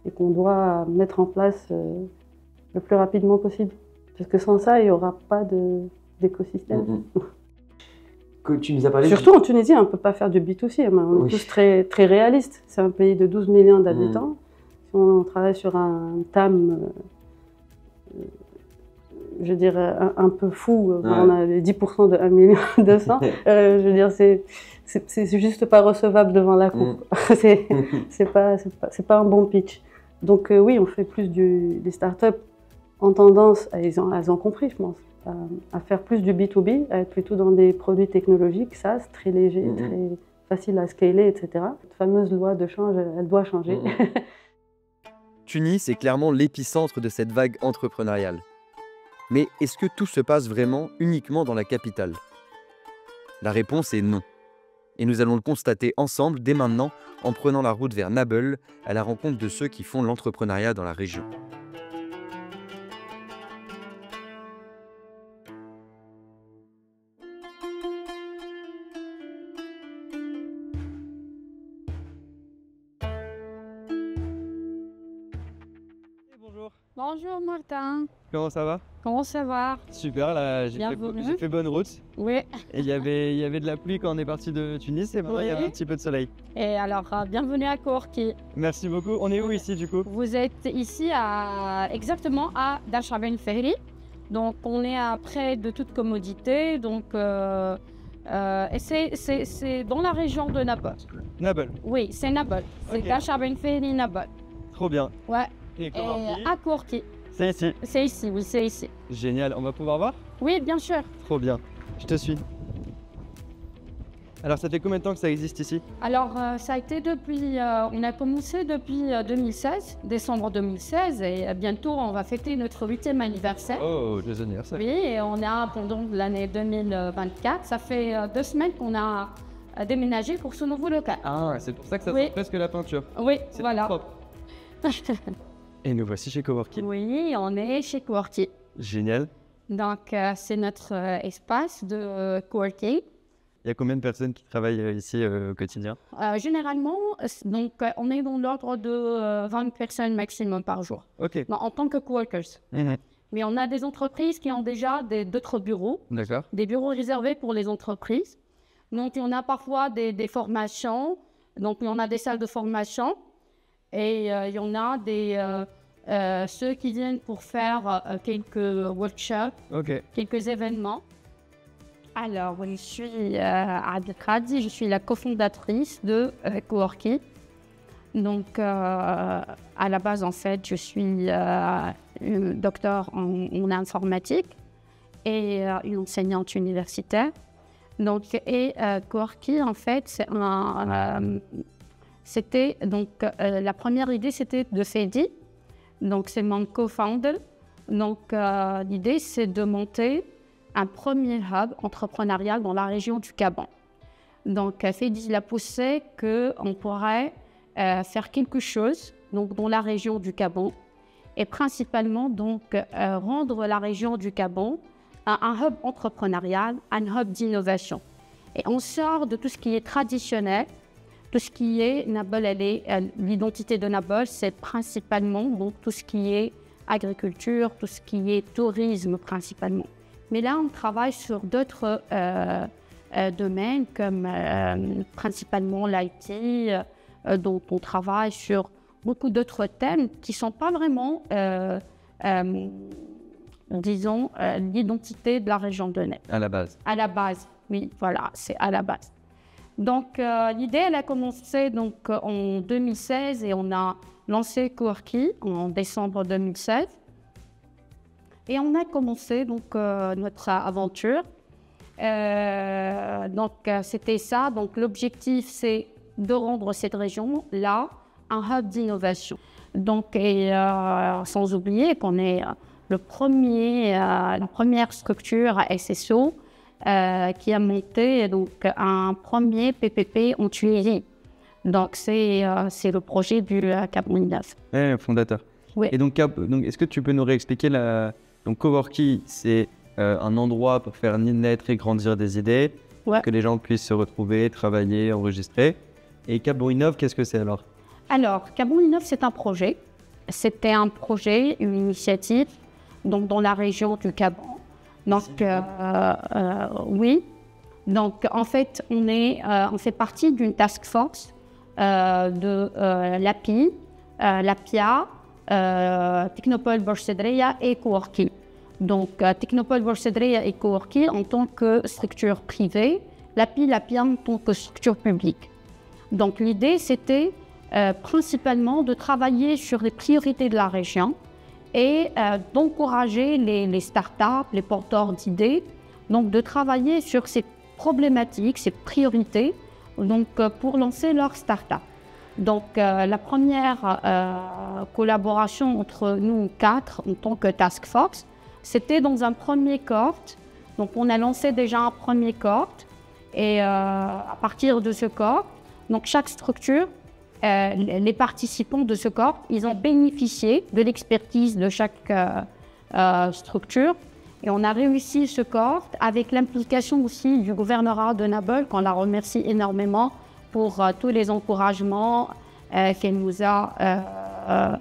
et qu'on doit mettre en place le plus rapidement possible. Parce que sans ça, il n'y aura pas d'écosystème. Que tu nous as parlé Surtout en Tunisie, on ne peut pas faire du B2C. On est tous très, très réalistes. C'est un pays de 12 millions d'habitants. Si on travaille sur un TAM, je dirais, un peu fou, on a les 10% de 1 million 200. Je veux dire, c'est juste pas recevable devant la cour. C'est pas un bon pitch. Donc oui, on fait plus des startups en tendance, elles ont compris, je pense, à faire plus du B2B, à être plutôt dans des produits technologiques, SaaS, très légers, très faciles à scaler, etc. Cette fameuse loi de change, elle doit changer. Tunis est clairement l'épicentre de cette vague entrepreneuriale. Mais est-ce que tout se passe vraiment uniquement dans la capitale? La réponse est non. Et nous allons le constater ensemble dès maintenant en prenant la route vers Nabeul à la rencontre de ceux qui font l'entrepreneuriat dans la région. Bonjour Martin. Comment ça va? Comment ça va? Super, là j'ai fait bonne route. Oui. Et il y avait de la pluie quand on est parti de Tunis et maintenant il y avait un petit peu de soleil. Et alors, bienvenue à Kourki. Merci beaucoup. On est où ici du coup? Vous êtes ici exactement à Dasha Ben Ferri. Donc on est près de toute commodité. Donc et c'est dans la région de Nabeul. Nabeul? Oui, c'est Nabeul. C'est Dasha Ben Ferri, Nabeul. Trop bien. Ouais. Et à Kourki. C'est ici? C'est ici, oui, c'est ici. Génial, on va pouvoir voir? Oui, bien sûr. Trop bien, je te suis. Alors ça fait combien de temps que ça existe ici? Alors ça a été depuis, on a commencé depuis 2016, décembre 2016, et bientôt on va fêter notre 8e anniversaire. Oh, joyeux anniversaire. Oui, et on a pendant l'année 2024, ça fait 2 semaines qu'on a déménagé pour ce nouveau local. Ah, c'est pour ça que ça sent presque la peinture. Oui, c'est voilà. Propre. Et nous voici chez Coworking. Oui, on est chez Coworking. Génial. Donc, c'est notre espace de coworking. Il y a combien de personnes qui travaillent ici au quotidien? Généralement, donc, on est dans l'ordre de 20 personnes maximum par jour. Ok. En tant que coworkers. Mais on a des entreprises qui ont déjà d'autres bureaux. D'accord. Des bureaux réservés pour les entreprises. Donc, on a parfois des formations. Donc, on a des salles de formation. Et il y en a ceux qui viennent pour faire quelques workshops, quelques événements. Alors, je suis Abdelkadi, je suis la cofondatrice de Coworking. Donc, à la base, en fait, je suis docteur en informatique et une enseignante universitaire. Donc, Coworking, en fait, c'était donc la première idée, c'était de Fedi. Donc, c'est mon co-founder. Donc, l'idée, c'est de monter un premier hub entrepreneurial dans la région du Gabon. Donc, Fedi l'a poussé qu'on pourrait faire quelque chose donc, dans la région du Gabon et principalement donc, rendre la région du Gabon un hub entrepreneurial, un hub d'innovation. Et on sort de tout ce qui est traditionnel, tout ce qui est Nabol, l'identité de Nabol, c'est principalement donc, tout ce qui est agriculture, tout ce qui est tourisme principalement. Mais là, on travaille sur d'autres domaines comme principalement l'IT, dont on travaille sur beaucoup d'autres thèmes qui ne sont pas vraiment, disons, l'identité de la région de Nep. À la base. À la base, oui, voilà, c'est à la base. Donc, l'idée, elle a commencé donc, en 2016 et on a lancé Coworki en décembre 2016. Et on a commencé donc, notre aventure. Donc, c'était ça. Donc, l'objectif, c'est de rendre cette région-là un hub d'innovation. Donc, sans oublier qu'on est la première structure à SSO qui a monté donc, un premier PPP en Tunisie. Donc, c'est le projet du Cameroun 9. Fondateur. Oui. Et donc, est-ce que tu peux nous réexpliquer Donc, Coworki, c'est un endroit pour faire naître et grandir des idées, que les gens puissent se retrouver, travailler, enregistrer. Et Gabon Innov, qu'est-ce que c'est alors? Alors, Gabon Innov, c'est un projet. C'était un projet, une initiative donc, dans la région du Gabon. Donc, oui. Donc, en fait, on fait partie d'une task force de l'API, l'APIA, Technopole Borsedreya et Coworki. Donc, Technopole Borsedreya et Coworki en tant que structure privée, l'APIA en tant que structure publique. Donc, l'idée, c'était principalement de travailler sur les priorités de la région et d'encourager les startups, les porteurs d'idées, donc de travailler sur ces problématiques, ces priorités, donc pour lancer leur startup. Donc la première collaboration entre nous quatre en tant que task force, c'était dans un premier cohorte. Donc on a lancé déjà un premier cohorte et à partir de ce cohorte, donc chaque structure, les participants de ce cohorte, ils ont bénéficié de l'expertise de chaque structure. Et on a réussi ce cohorte avec l'implication aussi du gouvernorat de Nabol, qu'on la remercie énormément pour tous les encouragements qu'elle nous a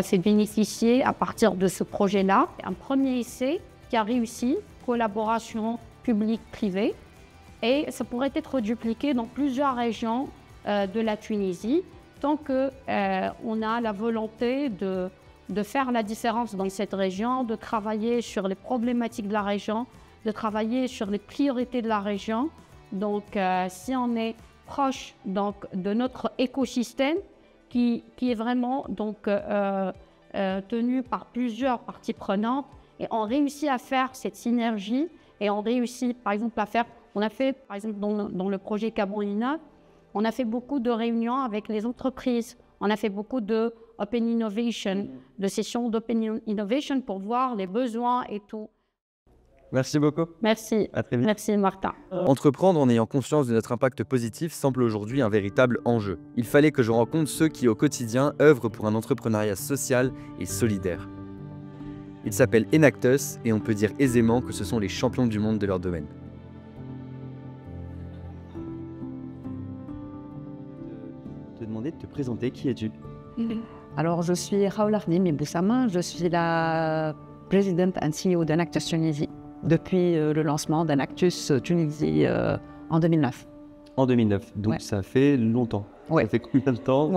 fait bénéficier à partir de ce projet-là. Un premier essai qui a réussi, collaboration publique-privée, et ça pourrait être dupliqué dans plusieurs régions de la Tunisie, tant qu'on a la volonté de faire la différence dans cette région, de travailler sur les problématiques de la région, de travailler sur les priorités de la région. Donc, si on est proche donc, de notre écosystème, qui est vraiment donc, tenu par plusieurs parties prenantes, et on réussit à faire cette synergie, et on réussit, par exemple, on a fait, par exemple, dans le projet Cameroun, on a fait beaucoup de réunions avec les entreprises, on a fait beaucoup de Open Innovation, de sessions d'Open Innovation pour voir les besoins et tout. Merci beaucoup. Merci. À très vite. Merci Martin. Entreprendre en ayant conscience de notre impact positif semble aujourd'hui un véritable enjeu. Il fallait que je rencontre ceux qui au quotidien œuvrent pour un entrepreneuriat social et solidaire. Ils s'appellent Enactus et on peut dire aisément que ce sont les champions du monde de leur domaine. Te demander de te présenter, qui es-tu? Alors, je suis Raoul Ardim Boussama, je suis la présidente and CEO d'Enactus Tunisie depuis le lancement d'Enactus Tunisie en 2009. En 2009, donc ça fait longtemps. Ouais. Ça fait combien de temps?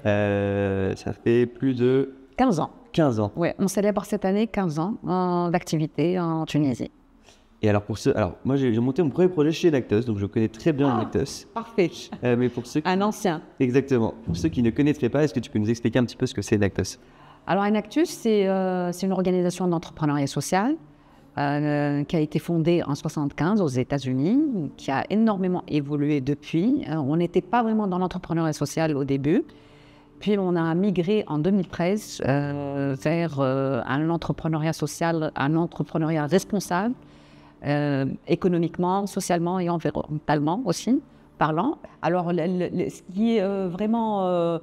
Ça fait plus de 15 ans. 15 ans. Oui, on célèbre cette année 15 ans d'activité en Tunisie. Et alors, moi j'ai monté mon premier projet chez Enactus, donc je connais très bien Enactus. Parfait. Mais pour ceux Un ancien. Exactement. Pour ceux qui ne connaîtraient pas, est-ce que tu peux nous expliquer un petit peu ce que c'est Enactus? Alors, Enactus, c'est une organisation d'entrepreneuriat social qui a été fondée en 1975 aux États-Unis, qui a énormément évolué depuis. On n'était pas vraiment dans l'entrepreneuriat social au début. Puis on a migré en 2013 vers un entrepreneuriat social, un entrepreneuriat responsable, économiquement, socialement et environnementalement aussi, parlant. Alors, ce qui est vraiment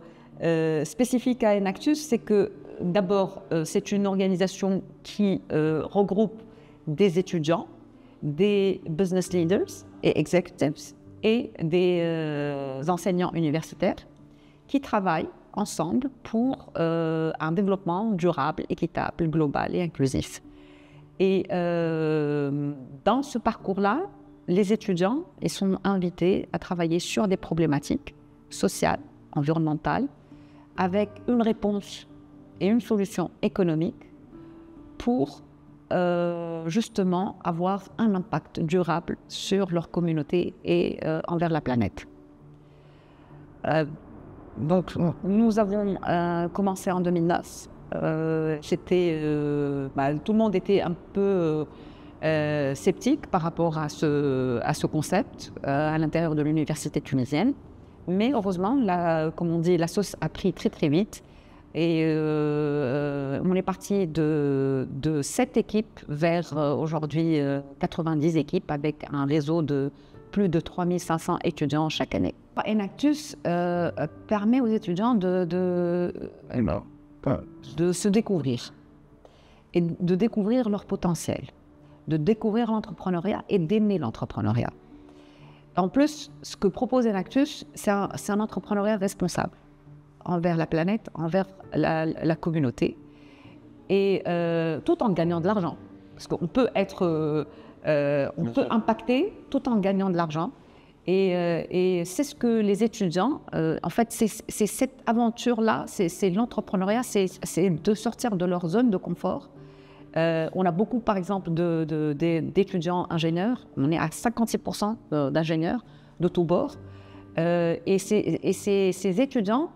spécifique à Enactus, c'est que d'abord, c'est une organisation qui regroupe des étudiants, des business leaders et executives et des enseignants universitaires qui travaillent ensemble pour un développement durable, équitable, global et inclusif. Et dans ce parcours-là, les étudiants ils sont invités à travailler sur des problématiques sociales, environnementales, avec une réponse et une solution économique pour justement avoir un impact durable sur leur communauté et envers la planète. Donc, nous avons commencé en 2009. Tout le monde était un peu sceptique par rapport à ce concept à l'intérieur de l'université tunisienne. Mais heureusement, comme on dit, la sauce a pris très très vite. Et on est parti de 7 équipes vers aujourd'hui 90 équipes avec un réseau de plus de 3500 étudiants chaque année. Enactus permet aux étudiants de se découvrir et de découvrir leur potentiel, de découvrir l'entrepreneuriat et d'aimer l'entrepreneuriat. En plus, ce que propose Enactus, c'est un entrepreneuriat responsable envers la planète, envers la communauté, et tout en gagnant de l'argent. Parce qu'on peut on peut impacter tout en gagnant de l'argent. Et c'est ce que les étudiants, en fait, c'est cette aventure-là, c'est l'entrepreneuriat, c'est de sortir de leur zone de confort. On a beaucoup, par exemple, d'étudiants ingénieurs. On est à 56% d'ingénieurs de tous bords. Et ces étudiants,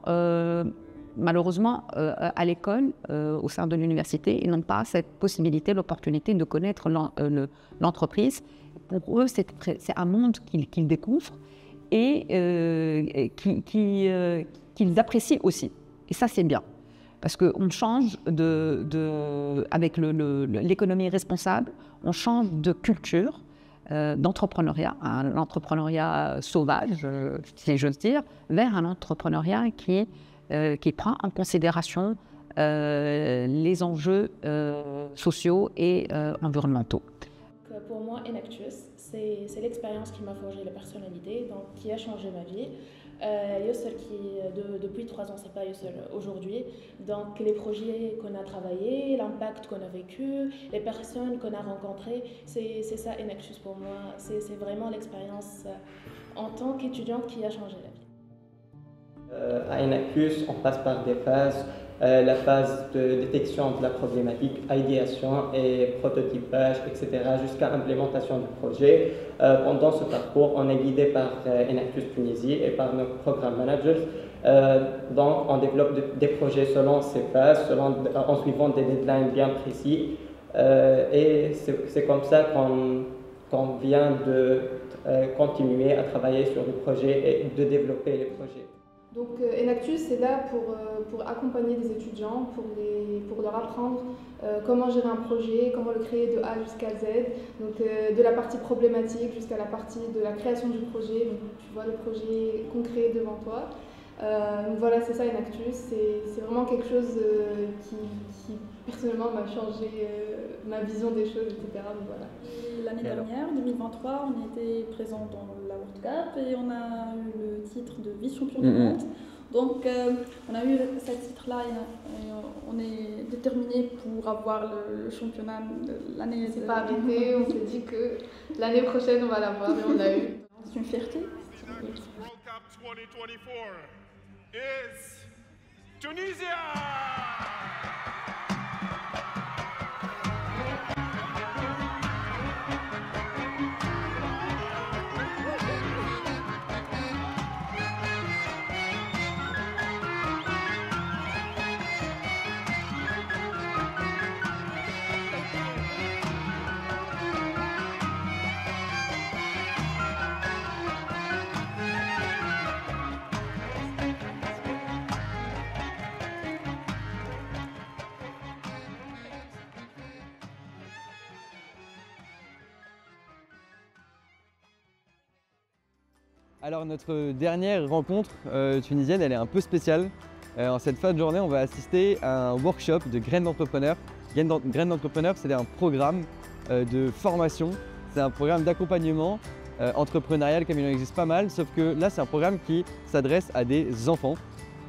malheureusement, à l'école, au sein de l'université, ils n'ont pas cette possibilité, l'opportunité de connaître l'entreprise. Pour eux, c'est un monde qu'ils découvrent et qu'ils apprécient aussi. Et ça, c'est bien. Parce qu'on change avec l'économie responsable, on change de culture d'entrepreneuriat, un entrepreneuriat sauvage, si j'ose dire, vers un entrepreneuriat qui prend en considération les enjeux sociaux et environnementaux. Pour moi, Enactus, c'est l'expérience qui m'a forgé la personnalité, donc qui a changé ma vie. Youssel depuis 3 ans, c'est pas Youssel aujourd'hui. Donc les projets qu'on a travaillés, l'impact qu'on a vécu, les personnes qu'on a rencontrées, c'est ça Enactus pour moi. C'est vraiment l'expérience en tant qu'étudiant qui a changé la vie. À Enactus, on passe par des phases. La phase de détection de la problématique, idéation et prototypage, etc., jusqu'à implémentation du projet. Pendant ce parcours, on est guidé par Enactus Tunisie et par nos programme managers. Donc, on développe des projets selon ces phases, en suivant des deadlines bien précis. Et c'est comme ça qu'on vient de continuer à travailler sur le projet et de développer les projets. Donc Enactus, c'est là pour accompagner des étudiants, pour leur apprendre comment gérer un projet, comment le créer de A jusqu'à Z, donc de la partie problématique jusqu'à la partie de la création du projet, donc tu vois le projet concret devant toi. Voilà, c'est ça Enactus, c'est vraiment quelque chose qui personnellement m'a changé ma vision des choses, etc. Donc, voilà. L'année dernière, 2023, on était présent dans la World Cup et on a eu le titre de vice-champion du monde. Donc on a eu ce titre-là et on est déterminé pour avoir le championnat de l'année. C'est pas arrêté, on s'est dit que l'année prochaine on va l'avoir et on l'a eu. C'est une fierté. World Cup 2024 is Tunisia! Alors notre dernière rencontre tunisienne, elle est un peu spéciale. En cette fin de journée, on va assister à un workshop de graines d'entrepreneurs. Graines d'entrepreneurs, c'est un programme de formation, c'est un programme d'accompagnement entrepreneurial comme il en existe pas mal, sauf que là c'est un programme qui s'adresse à des enfants.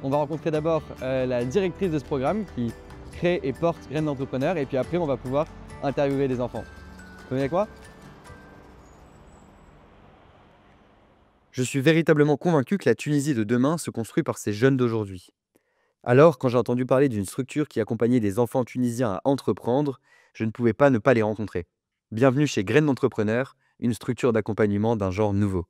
On va rencontrer d'abord la directrice de ce programme qui crée et porte Graines d'entrepreneurs et puis après on va pouvoir interviewer des enfants. Vous venez avec moi ? Je suis véritablement convaincu que la Tunisie de demain se construit par ces jeunes d'aujourd'hui. Alors, quand j'ai entendu parler d'une structure qui accompagnait des enfants tunisiens à entreprendre, je ne pouvais pas ne pas les rencontrer. Bienvenue chez Graines d'entrepreneurs, une structure d'accompagnement d'un genre nouveau.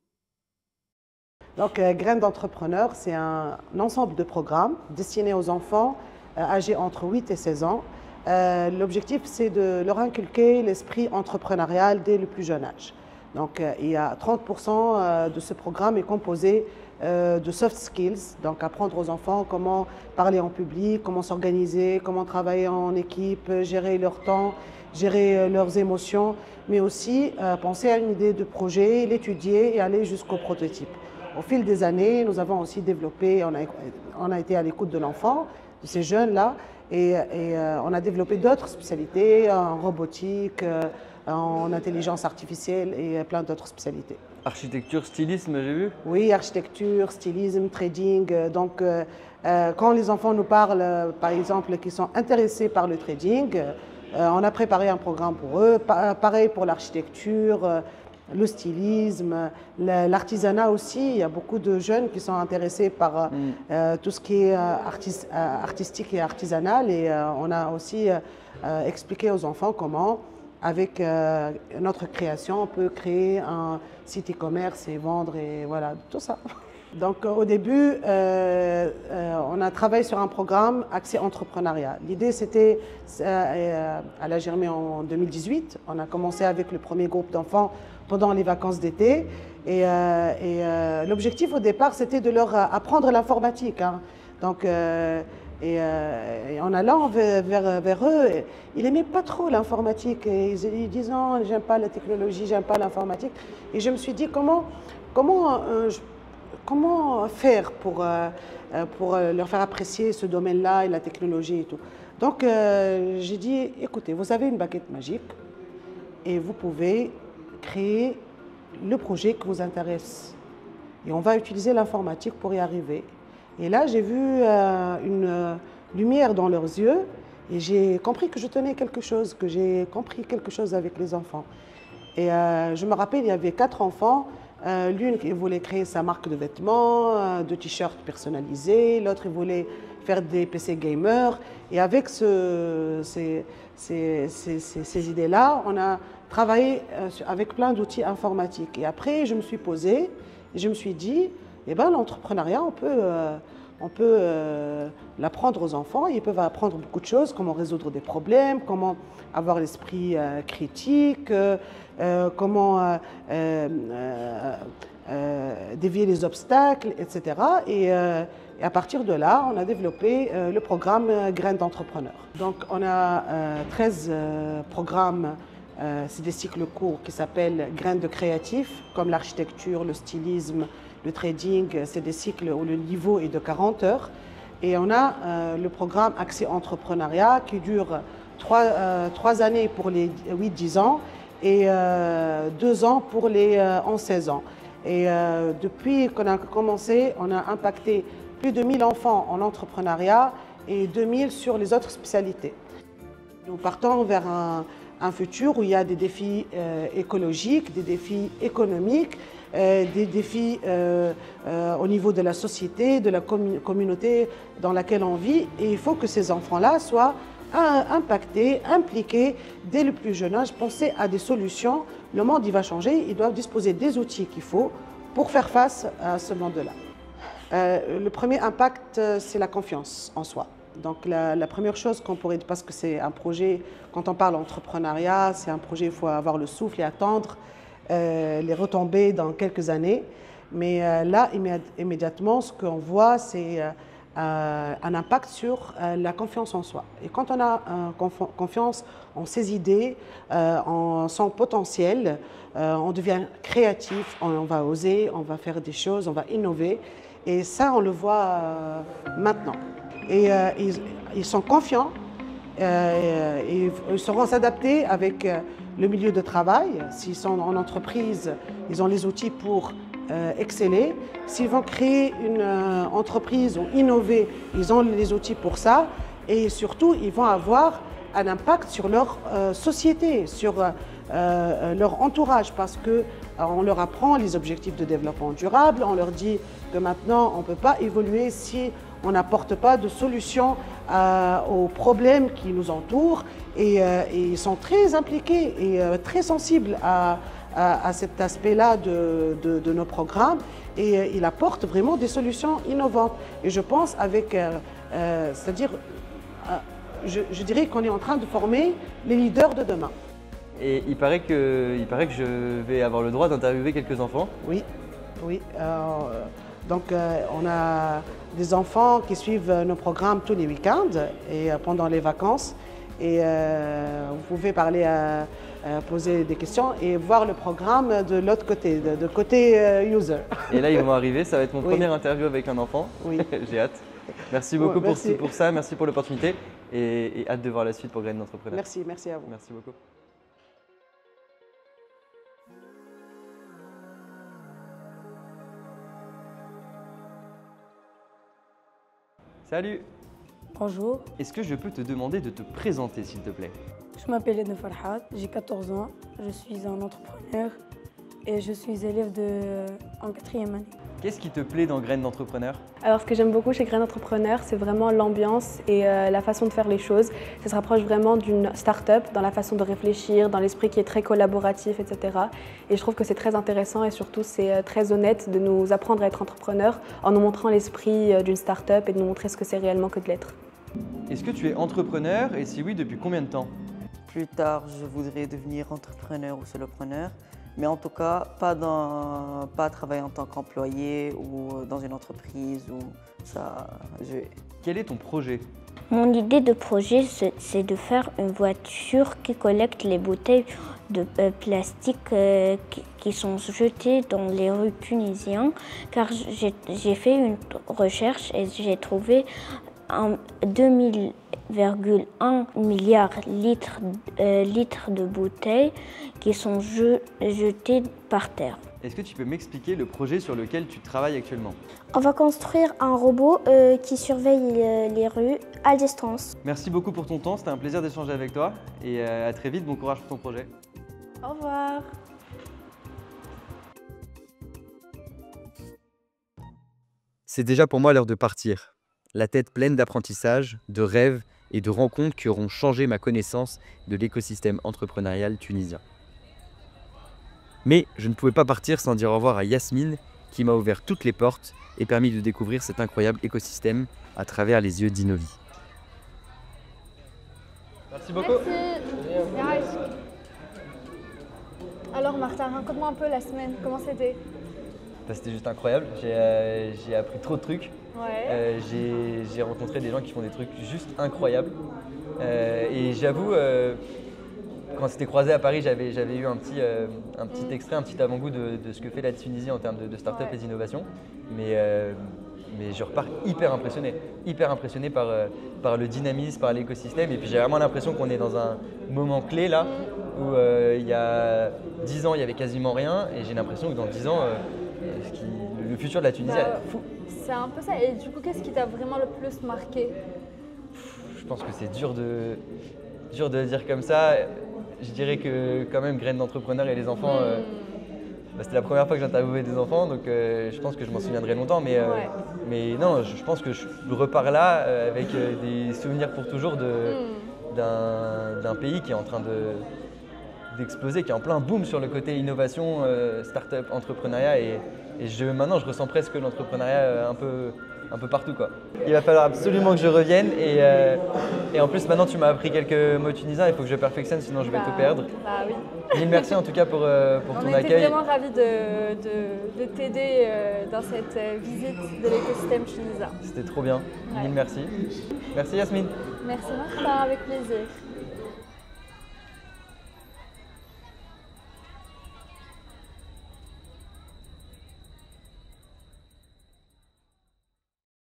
Donc, Graines d'entrepreneurs, c'est un ensemble de programmes destinés aux enfants âgés entre 8 et 16 ans. L'objectif, c'est de leur inculquer l'esprit entrepreneurial dès le plus jeune âge. Donc, il y a 30% de ce programme est composé de soft skills, donc apprendre aux enfants comment parler en public, comment s'organiser, comment travailler en équipe, gérer leur temps, gérer leurs émotions, mais aussi penser à une idée de projet, l'étudier et aller jusqu'au prototype. Au fil des années, nous avons aussi développé, on a été à l'écoute de l'enfant, de ces jeunes-là, et on a développé d'autres spécialités en robotique, en intelligence artificielle et plein d'autres spécialités. Architecture, stylisme, j'ai vu ? Oui, architecture, stylisme, trading. Donc, quand les enfants nous parlent, par exemple, qu'ils sont intéressés par le trading, on a préparé un programme pour eux. Pareil pour l'architecture, le stylisme, l'artisanat aussi. Il y a beaucoup de jeunes qui sont intéressés par tout ce qui est artistique et artisanal. Et on a aussi expliqué aux enfants comment, avec notre création, on peut créer un site e-commerce et vendre et voilà, tout ça. Donc au début, on a travaillé sur un programme axé entrepreneuriat. L'idée c'était, elle a germé en 2018. On a commencé avec le premier groupe d'enfants pendant les vacances d'été. Et l'objectif au départ, c'était de leur apprendre l'informatique. Hein. Donc, et en allant vers eux, ils n'aimaient pas trop l'informatique. Ils disaient non, j'aime pas la technologie, j'aime pas l'informatique. Et je me suis dit comment faire pour leur faire apprécier ce domaine-là et la technologie et tout. Donc j'ai dit, écoutez, vous avez une baguette magique et vous pouvez créer le projet qui vous intéresse. Et on va utiliser l'informatique pour y arriver. Et là, j'ai vu une lumière dans leurs yeux et j'ai compris que je tenais quelque chose, que j'ai compris quelque chose avec les enfants. Et je me rappelle, il y avait 4 enfants. L'une qui voulait créer sa marque de vêtements, de t-shirts personnalisés. L'autre, il voulait faire des PC gamers. Et avec ces idées-là, on a travaillé avec plein d'outils informatiques. Et après, je me suis posée et je me suis dit, eh ben, l'entrepreneuriat, on peut l'apprendre aux enfants. Ils peuvent apprendre beaucoup de choses, comment résoudre des problèmes, comment avoir l'esprit critique, comment dévier les obstacles, etc. Et à partir de là, on a développé le programme Graines d'entrepreneurs. Donc, on a 13 programmes. C'est des cycles courts qui s'appellent Graines de créatifs, comme l'architecture, le stylisme, le trading. C'est des cycles où le niveau est de 40 heures. Et on a le programme Accès Entrepreneuriat qui dure 3 années pour les 8-10 ans et 2 ans pour les 11-16 ans. Et depuis qu'on a commencé, on a impacté plus de 1000 enfants en entrepreneuriat et 2000 sur les autres spécialités. Nous partons vers un futur où il y a des défis écologiques, des défis économiques, des défis au niveau de la société, de la communauté dans laquelle on vit. Et il faut que ces enfants-là soient impactés, impliqués dès le plus jeune âge, penser à des solutions. Le monde, il va changer, ils doivent disposer des outils qu'il faut pour faire face à ce monde-là. Le premier impact, c'est la confiance en soi. Donc la première chose qu'on pourrait dire, parce que c'est un projet, quand on parle entrepreneuriat, c'est un projet, il faut avoir le souffle et attendre les retombées dans quelques années. Mais là, immédiatement, ce qu'on voit, c'est un impact sur la confiance en soi. Et quand on a confiance en ses idées, en son potentiel, on devient créatif, on va oser, on va faire des choses, on va innover. Et ça, on le voit maintenant. Et ils sont confiants, ils sauront s'adapter avec le milieu de travail. S'ils sont en entreprise, ils ont les outils pour exceller. S'ils vont créer une entreprise ou innover, ils ont les outils pour ça. Et surtout, ils vont avoir un impact sur leur société, sur leur entourage, parce qu'on leur apprend les objectifs de développement durable, on leur dit que maintenant on ne peut pas évoluer si on n'apporte pas de solutions aux problèmes qui nous entourent, et ils sont très impliqués et très sensibles à cet aspect-là de nos programmes, et il apporte vraiment des solutions innovantes. Et je pense c'est-à-dire, je dirais qu'on est en train de former les leaders de demain. Et il paraît que je vais avoir le droit d'interviewer quelques enfants. Oui. Donc on a des enfants qui suivent nos programmes tous les week-ends et pendant les vacances. Et vous pouvez parler poser des questions et voir le programme de l'autre côté, de côté user. Et là, ils vont arriver, ça va être mon première interview avec un enfant. Oui. J'ai hâte. Merci beaucoup merci. pour ça, merci pour l'opportunité et hâte de voir la suite pour Graines d'entrepreneurs. Merci à vous. Merci beaucoup. Salut. Bonjour. Est-ce que je peux te demander de te présenter, s'il te plaît? Je m'appelle Edna Farhat, j'ai 14 ans, je suis un entrepreneur et je suis élève en 4e année. Qu'est-ce qui te plaît dans Graines d'entrepreneurs? Alors ce que j'aime beaucoup chez Graines d'entrepreneurs, c'est vraiment l'ambiance et la façon de faire les choses. Ça se rapproche vraiment d'une start-up dans la façon de réfléchir, dans l'esprit qui est très collaboratif, etc. Et je trouve que c'est très intéressant et surtout c'est très honnête de nous apprendre à être entrepreneurs en nous montrant l'esprit d'une start-up et de nous montrer ce que c'est réellement que de l'être. Est-ce que tu es entrepreneur et si oui, depuis combien de temps? Plus tard, je voudrais devenir entrepreneur ou solopreneur, mais en tout cas, pas travailler en tant qu'employé ou dans une entreprise. Quel est ton projet? Mon idée de projet, c'est de faire une voiture qui collecte les bouteilles de plastique qui sont jetées dans les rues tunisiennes, car j'ai fait une recherche et j'ai trouvé 2,1 milliard litres de bouteilles qui sont jetées par terre. Est-ce que tu peux m'expliquer le projet sur lequel tu travailles actuellement? On va construire un robot qui surveille les rues à distance. Merci beaucoup pour ton temps, c'était un plaisir d'échanger avec toi et à très vite, bon courage pour ton projet. Au revoir. C'est déjà pour moi l'heure de partir. La tête pleine d'apprentissage, de rêves et de rencontres qui auront changé ma connaissance de l'écosystème entrepreneurial tunisien. Mais je ne pouvais pas partir sans dire au revoir à Yasmine, qui m'a ouvert toutes les portes et permis de découvrir cet incroyable écosystème à travers les yeux d'Innovi. Merci beaucoup. Merci. Alors Martin, raconte-moi un peu la semaine, comment c'était? C'était juste incroyable, j'ai appris trop de trucs. Ouais. J'ai rencontré des gens qui font des trucs juste incroyables. Et j'avoue, quand on s'était croisés à Paris, j'avais eu un petit extrait, un petit avant-goût de ce que fait la Tunisie en termes de start-up et d'innovation. Mais je repars hyper impressionné par le dynamisme, par l'écosystème. Et puis j'ai vraiment l'impression qu'on est dans un moment clé là, où il y a 10 ans, il n'y avait quasiment rien. Et j'ai l'impression que dans 10 ans, le futur de la Tunisie est fou. C'est un peu ça. Et du coup, qu'est-ce qui t'a vraiment le plus marqué? Je pense que c'est dur de le dire comme ça. Je dirais que quand même, Graines d'entrepreneurs et les enfants, c'était la première fois que j'interviewais des enfants, donc je pense que je m'en souviendrai longtemps. Mais non, je pense que je repars là avec des souvenirs pour toujours d'un pays qui est en train d'exploser, qui est en plein boom sur le côté innovation, start-up, entrepreneuriat. Et maintenant, je ressens presque l'entrepreneuriat un peu partout, quoi. Il va falloir absolument que je revienne. Et en plus, maintenant, tu m'as appris quelques mots tunisiens. Il faut que je perfectionne, sinon je vais tout perdre. Bah oui. Mille merci en tout cas pour ton accueil. On était vraiment ravis de t'aider dans cette visite de l'écosystème tunisien. C'était trop bien. Mille merci. Merci Yasmine. Merci Martin, avec plaisir.